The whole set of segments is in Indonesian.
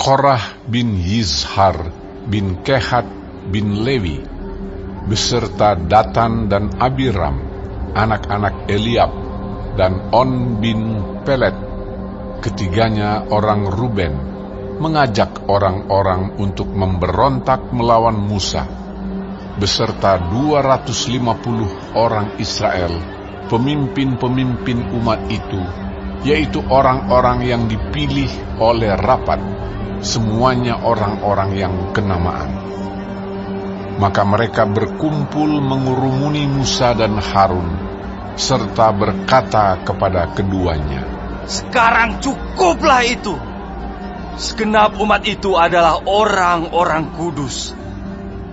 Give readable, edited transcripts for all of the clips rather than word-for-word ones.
Korah bin Yizhar bin Kehat bin Lewi, beserta Datan dan Abiram, anak-anak Eliab, dan On bin Pelet, ketiganya orang Ruben, mengajak orang-orang untuk memberontak melawan Musa, beserta 250 orang Israel, pemimpin-pemimpin umat itu, yaitu orang-orang yang dipilih oleh rapat, semuanya orang-orang yang kenamaan. Maka mereka berkumpul mengurumuni Musa dan Harun, serta berkata kepada keduanya, "Sekarang cukuplah itu. Segenap umat itu adalah orang-orang kudus,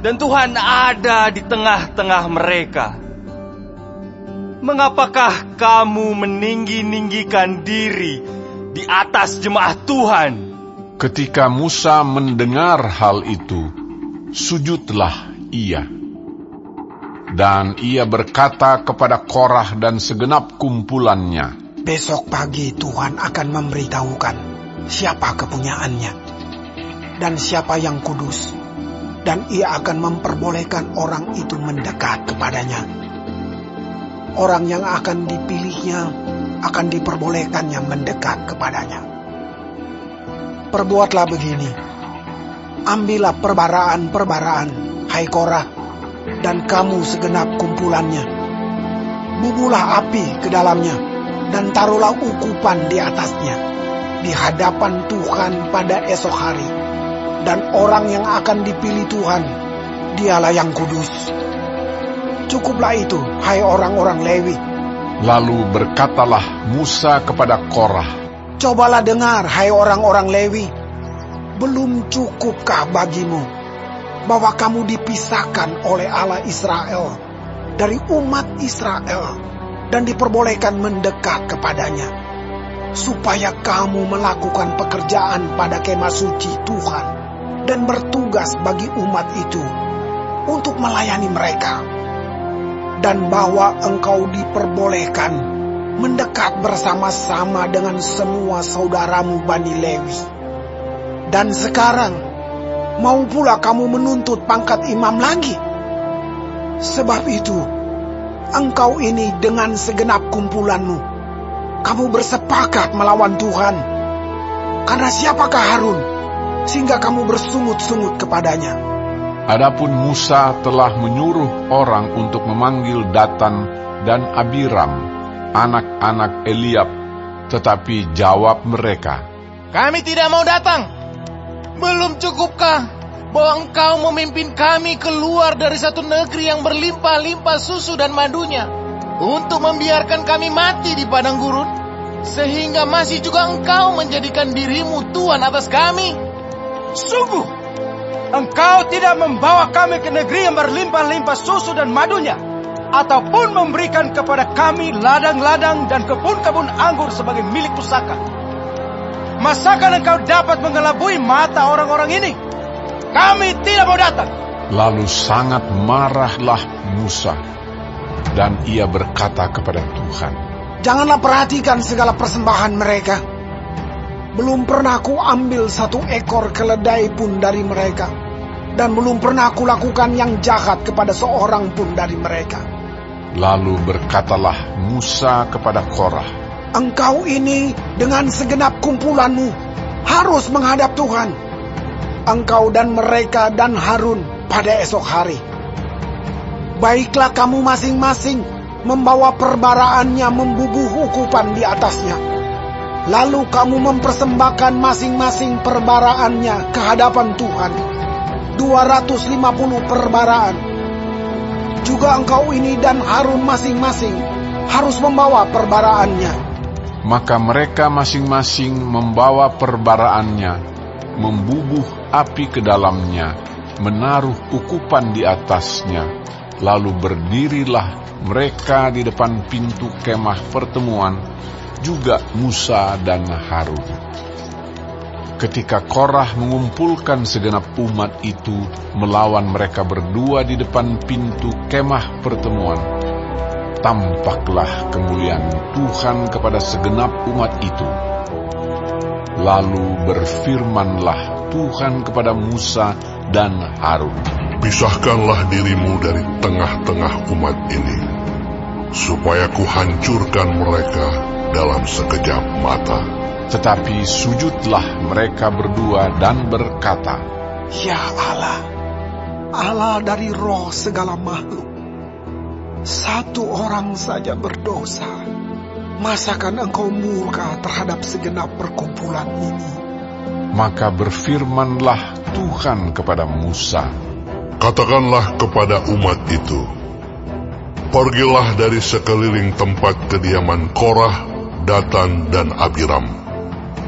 dan Tuhan ada di tengah-tengah mereka. Mengapakah kamu meninggi-ninggikan diri di atas jemaah Tuhan?" Ketika Musa mendengar hal itu, sujudlah ia. Dan ia berkata kepada Korah dan segenap kumpulannya, "Besok pagi Tuhan akan memberitahukan siapa kepunyaannya dan siapa yang kudus, dan ia akan memperbolehkan orang itu mendekat kepadanya. Orang yang akan dipilihnya akan diperbolehkannya mendekat kepadanya. Perbuatlah begini, ambillah perbaraan-perbaraan, hai Korah, dan kamu segenap kumpulannya. Bubuhlah api ke dalamnya, dan taruhlah ukupan di atasnya, di hadapan Tuhan pada esok hari. Dan orang yang akan dipilih Tuhan, dialah yang kudus. Cukuplah itu, hai orang-orang Lewi." Lalu berkatalah Musa kepada Korah, "Cobalah dengar, hai orang-orang Lewi, belum cukupkah bagimu bahwa kamu dipisahkan oleh Allah Israel dari umat Israel dan diperbolehkan mendekat kepadanya, supaya kamu melakukan pekerjaan pada kemah suci Tuhan dan bertugas bagi umat itu untuk melayani mereka, dan bahwa engkau diperbolehkan mendekat bersama-sama dengan semua saudaramu Bani Lewi. Dan sekarang mau pula kamu menuntut pangkat imam lagi? Sebab itu engkau ini dengan segenap kumpulanmu, kamu bersepakat melawan Tuhan. Karena siapakah Harun sehingga kamu bersungut-sungut kepadanya?" Adapun Musa telah menyuruh orang untuk memanggil Datan dan Abiram, anak-anak Eliab, tetapi jawab mereka, "Kami tidak mau datang. Belum cukupkah bahwa engkau memimpin kami keluar dari satu negeri yang berlimpah-limpah susu dan madunya, untuk membiarkan kami mati di padang gurun, sehingga masih juga engkau menjadikan dirimu Tuhan atas kami? Sungguh, engkau tidak membawa kami ke negeri yang berlimpah-limpah susu dan madunya, ataupun memberikan kepada kami ladang-ladang dan kebun-kebun anggur sebagai milik pusaka. Masakan engkau dapat mengelabui mata orang-orang ini? Kami tidak mau datang." Lalu sangat marahlah Musa, dan ia berkata kepada Tuhan, "Janganlah perhatikan segala persembahan mereka. Belum pernah ku ambil satu ekor keledai pun dari mereka, dan belum pernah ku lakukan yang jahat kepada seorang pun dari mereka." Lalu berkatalah Musa kepada Korah, "Engkau ini dengan segenap kumpulanmu harus menghadap Tuhan, engkau dan mereka dan Harun pada esok hari. Baiklah kamu masing-masing membawa perbaraannya membubuh ukupan di atasnya. Lalu kamu mempersembahkan masing-masing perbaraannya ke hadapan Tuhan, 250 perbaraan. Juga engkau ini dan Harun masing-masing harus membawa perbaraannya." Maka mereka masing-masing membawa perbaraannya, membubuh api ke dalamnya, menaruh ukupan di atasnya. Lalu berdirilah mereka di depan pintu kemah pertemuan, juga Musa dan Harun. Ketika Korah mengumpulkan segenap umat itu melawan mereka berdua di depan pintu kemah pertemuan, tampaklah kemuliaan Tuhan kepada segenap umat itu. Lalu berfirmanlah Tuhan kepada Musa dan Harun, "Pisahkanlah dirimu dari tengah-tengah umat ini, supaya kuhancurkan mereka dalam sekejap mata." Tetapi sujudlah mereka berdua dan berkata, Ya Allah, Allah dari roh segala makhluk, satu orang saja berdosa. Masakan engkau murka terhadap segenap perkumpulan ini? Maka berfirmanlah Tuhan kepada Musa, "Katakanlah kepada umat itu, pergilah dari sekeliling tempat kediaman Korah, Datan, dan Abiram."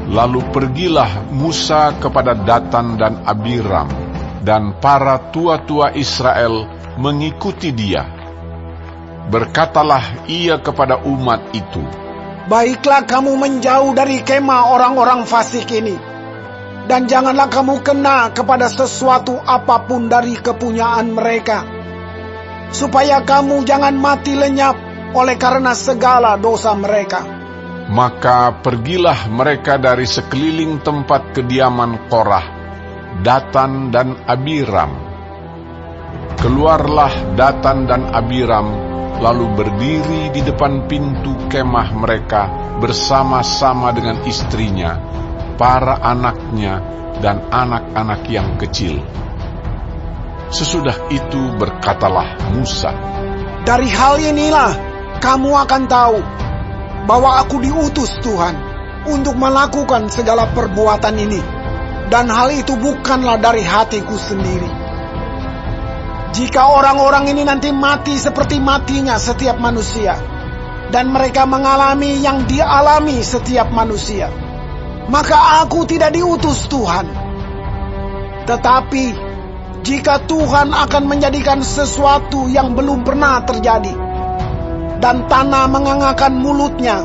Lalu pergilah Musa kepada Datan dan Abiram, dan para tua-tua Israel mengikuti dia. Berkatalah ia kepada umat itu, Baiklah kamu menjauh dari kemah orang-orang fasik ini, dan janganlah kamu kena kepada sesuatu apapun dari kepunyaan mereka, supaya kamu jangan mati lenyap oleh karena segala dosa mereka. Maka pergilah mereka dari sekeliling tempat kediaman Korah, Datan dan Abiram. Keluarlah Datan dan Abiram, lalu berdiri di depan pintu kemah mereka bersama-sama dengan istrinya, para anaknya, dan anak-anak yang kecil. Sesudah itu berkatalah Musa, Dari hal inilah kamu akan tahu bahwa aku diutus Tuhan untuk melakukan segala perbuatan ini, dan hal itu bukanlah dari hatiku sendiri. Jika orang-orang ini nanti mati seperti matinya setiap manusia, dan mereka mengalami yang dialami setiap manusia, maka aku tidak diutus Tuhan. Tetapi jika Tuhan akan menjadikan sesuatu yang belum pernah terjadi, dan tanah mengangakan mulutnya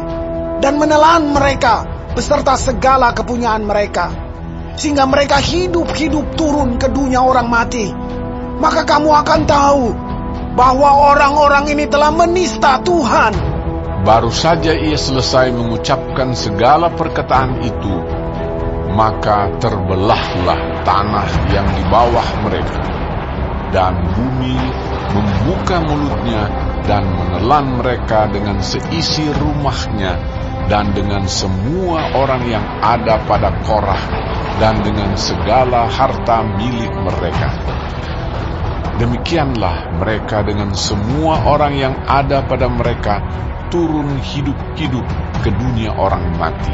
dan menelan mereka beserta segala kepunyaan mereka, sehingga mereka hidup-hidup turun ke dunia orang mati, maka kamu akan tahu bahwa orang-orang ini telah menista Tuhan. baru saja ia selesai mengucapkan segala perkataan itu, maka terbelahlah tanah yang di bawah mereka, dan bumi membuka mulutnya dan menelan mereka dengan seisi rumahnya, dan dengan semua orang yang ada pada Korah, dan dengan segala harta milik mereka. Demikianlah mereka dengan semua orang yang ada pada mereka turun hidup-hidup ke dunia orang mati,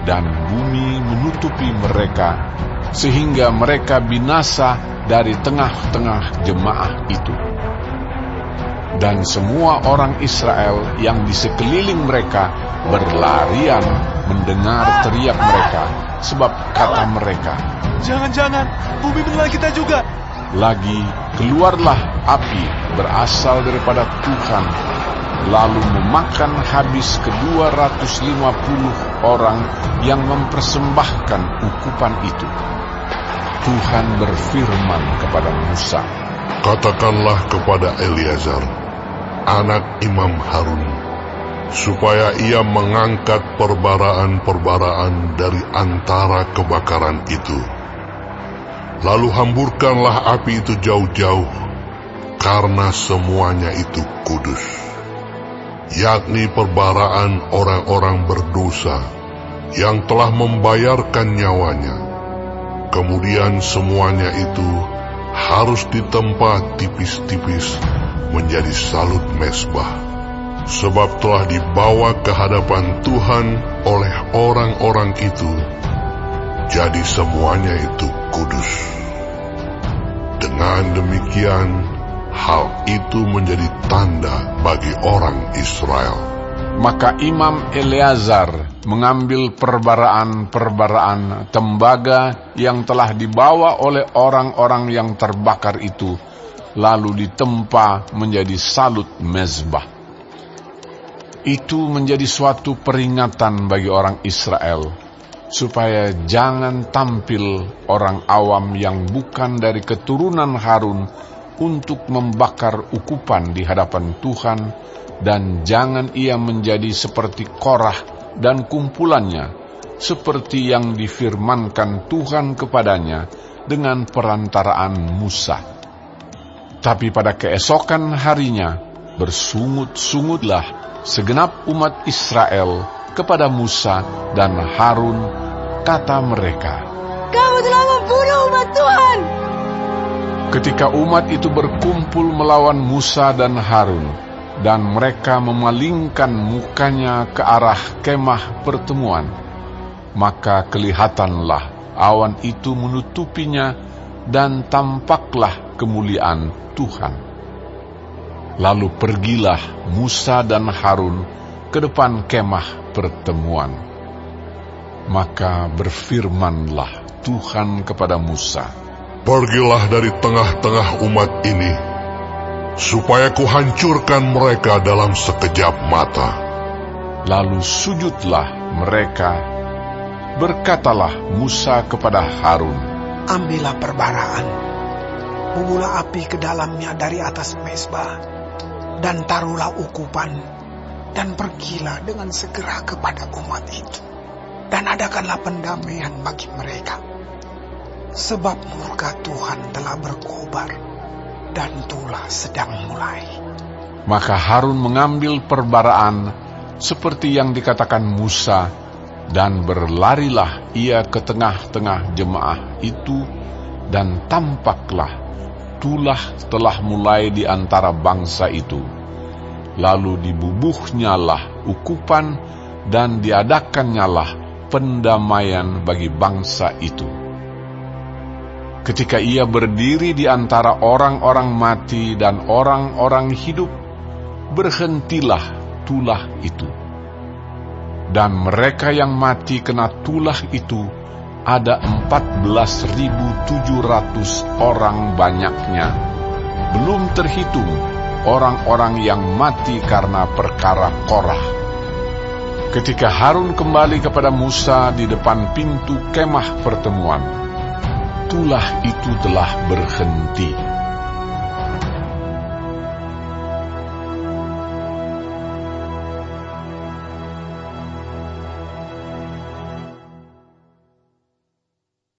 dan bumi menutupi mereka, sehingga mereka binasa dari tengah-tengah jemaah itu. Dan semua orang Israel yang di sekeliling mereka berlarian mendengar teriak mereka, sebab kata mereka, Jangan-jangan bumi menelan kita juga. Lagi keluarlah api berasal daripada Tuhan, lalu memakan habis ke-250 orang yang mempersembahkan ukupan itu. Tuhan berfirman kepada Musa, "Katakanlah kepada Eleazar, anak Imam Harun, supaya ia mengangkat perbaraan-perbaraan dari antara kebakaran itu. Lalu hamburkanlah api itu jauh-jauh, karena semuanya itu kudus, yakni perbaraan orang-orang berdosa yang telah membayarkan nyawanya. Kemudian semuanya itu harus ditempa tipis-tipis menjadi salut mezbah, sebab telah dibawa ke hadapan Tuhan oleh orang-orang itu, jadi semuanya itu kudus. Dengan demikian, hal itu menjadi tanda bagi orang Israel." Maka Imam Eleazar mengambil perbaraan-perbaraan tembaga yang telah dibawa oleh orang-orang yang terbakar itu, lalu ditempa menjadi salut mezbah. Itu menjadi suatu peringatan bagi orang Israel, supaya jangan tampil orang awam yang bukan dari keturunan Harun untuk membakar ukupan di hadapan Tuhan, dan jangan ia menjadi seperti Korah dan kumpulannya, seperti yang difirmankan Tuhan kepadanya dengan perantaraan Musa. Tapi pada keesokan harinya, bersungut-sungutlah segenap umat Israel kepada Musa dan Harun, kata mereka, "Kamu telah membunuh umat Tuhan." Ketika umat itu berkumpul melawan Musa dan Harun, dan mereka memalingkan mukanya ke arah kemah pertemuan, maka kelihatanlah awan itu menutupinya dan tampaklah kemuliaan Tuhan. Lalu pergilah Musa dan Harun ke depan kemah pertemuan. Maka berfirmanlah Tuhan kepada Musa, Pergilah dari tengah-tengah umat ini, supaya kuhancurkan mereka dalam sekejap mata. Lalu sujudlah mereka. Berkatalah Musa kepada Harun, Ambillah perbaraan, bubuhlah api ke dalamnya dari atas mezbah, dan taruhlah ukupan, dan pergilah dengan segera kepada umat itu, dan adakanlah pendamaian bagi mereka. Sebab murka Tuhan telah berkobar, dan tulah sedang mulai. Maka Harun mengambil perbaraan seperti yang dikatakan Musa, dan berlarilah ia ke tengah-tengah jemaah itu, dan tampaklah tulah telah mulai di antara bangsa itu. Lalu dibubuhnyalah ukupan, dan diadakannyalah pendamaian bagi bangsa itu. Ketika ia berdiri di antara orang-orang mati dan orang-orang hidup, berhentilah tulah itu. Dan mereka yang mati kena tulah itu ada 14.700 orang banyaknya, belum terhitung orang-orang yang mati karena perkara Korah. Ketika Harun kembali kepada Musa di depan pintu kemah pertemuan, tulah itu telah berhenti.